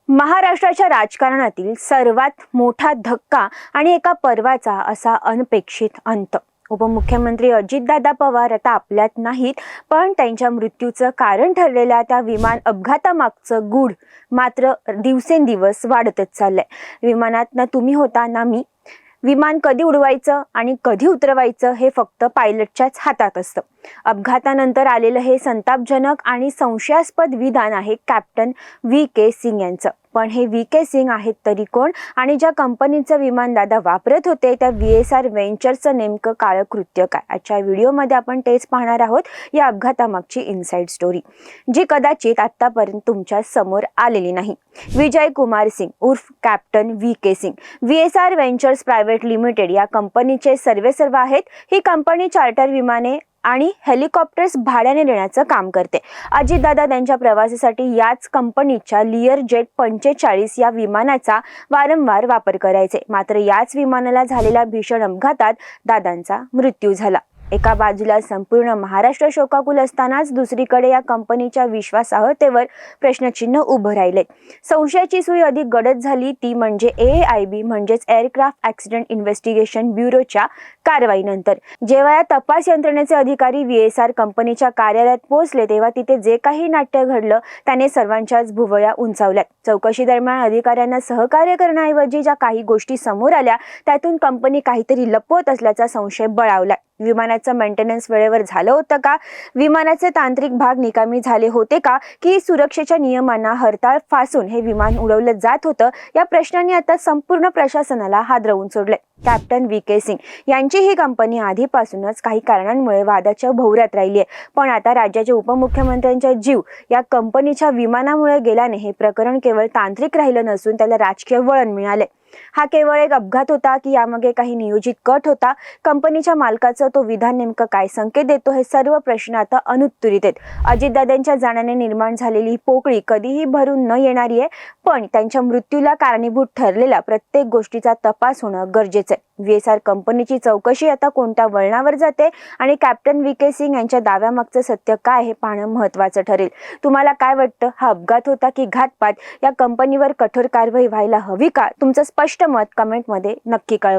महाराष्ट्राच्या राजकारणातील सर्वात मोठा धक्का आणि एका पर्वाचा असा अनपेक्षित अंत। उपमुख्यमंत्री अजितदादा पवार आता आपल्यात नाहीत, पण त्यांच्या मृत्यूचं कारण ठरलेल्या त्या विमान अपघातामागचं गूढ मात्र दिवसेंदिवस वाढतच चाललंय। विमानात ना तुम्ही होता ना मी। विमान कधी उडवायचं आणि कधी उतरवायचं हे फक्त पायलटच्याच हातात असतं। अपघातानंतर आलेलं हे संतापजनक आणि संशयास्पद विधान आहे कॅप्टन व्ही.के. सिंग यांचं। पण हे व्ही.के. सिंग आहेत तरी कोण आणि ज्या कंपनीचं विमान दादा वापरत होते त्या व्ही.एस.आर. व्हेंचरचं नेमकं काळं कृत्य काय? आजच्या व्हिडिओमध्ये आपण तेच पाहणार आहोत, या अपघातामागची इनसाइड स्टोरी जी कदाचित आतापर्यंत तुमच्या समोर आलेली नाही। विजय कुमार सिंग उर्फ captain VK. Singh VSR. Ventures private limited या कंपनीचे सर्वेसर्वा आहेत। ही कंपनी चार्टर विमाने आणि हेलिकॉप्टर्स भाड्याने देण्याचं काम करते। अजितदादा त्यांच्या प्रवासासाठी याच कंपनीच्या लियर जेट 45 या विमानाचा वारंवार वापर करायचे। मात्र याच विमानाला झालेल्या भीषण अपघातात दादांचा मृत्यू झाला। एका बाजूला संपूर्ण महाराष्ट्र शोकाकुल असतानाच दुसरीकडे या कंपनीच्या विश्वासार्हतेवर प्रश्नचिन्ह उभं राहिले। संशयाची सुई अधिक गडद झाली ती म्हणजे AAIB म्हणजेच एअरक्राफ्ट ॲक्सिडेंट इन्व्हेस्टिगेशन ब्युरोच्या कारवाईनंतर। जेव्हा या तपास यंत्रणेचे अधिकारी व्ही.एस.आर. कंपनीच्या कार्यालयात पोहोचले तेव्हा तिथे जे काही नाट्य घडलं त्याने सर्वांच्याच भुवया उंचावल्यात। चौकशी दरम्यान अधिकाऱ्यांना सहकार्य करण्याऐवजी ज्या काही गोष्टी समोर आल्या त्यातून कंपनी काहीतरी लपवत असल्याचा संशय बळावला। विमानाचं मेंटेनन्स वेळेवर झालं होतं का? विमानाचे तांत्रिक भाग निकामी झाले होते का? की सुरक्षेच्या नियमांना हरताळ फासून हे विमान उडवलं जात होतं? या प्रश्नांनी आता संपूर्ण प्रशासनाला हादरवून सोडले। Captain VK. सिंग यांची ही कंपनी आधीपासूनच काही कारणांमुळे वादाच्या भोवऱ्यात राहिली आहे, पण आता राज्याच्या उपमुख्यमंत्र्यांचा जीव या कंपनीच्या विमानामुळे गेल्याने हे प्रकरण केवळ तांत्रिक राहिलं नसून त्याला राजकीय वळण मिळाले। हा केवळ एक अपघात होता की यामागे काही नियोजित कट होता? कंपनीच्या मालकाचं तो विधान नेमकं काय संकेत देतो? हे सर्व प्रश्न आता अनुत्तरित आहेत। अजितदादांच्या जाण्याने निर्माण झालेली ही पोकळी कधीही भरून न येणारी आहे, पण त्यांच्या मृत्यूला कारणीभूत ठरलेल्या प्रत्येक गोष्टीचा तपास होणं गरजेचं आहे। व्ही.एस.आर. कंपनीची चौकशी आता कोणत्या वळणावर जाते आणि कॅप्टन व्ही.के. सिंग यांच्या दाव्यामागचं सत्य काय हे पाहणं महत्त्वाचं ठरेल। तुम्हाला काय वाटतं? हा अपघात होता की घातपात? या कंपनीवर कठोर कारवाई व्हायला हवी का? तुमचं स्पष्ट मत कमेंटमध्ये नक्की कळवा।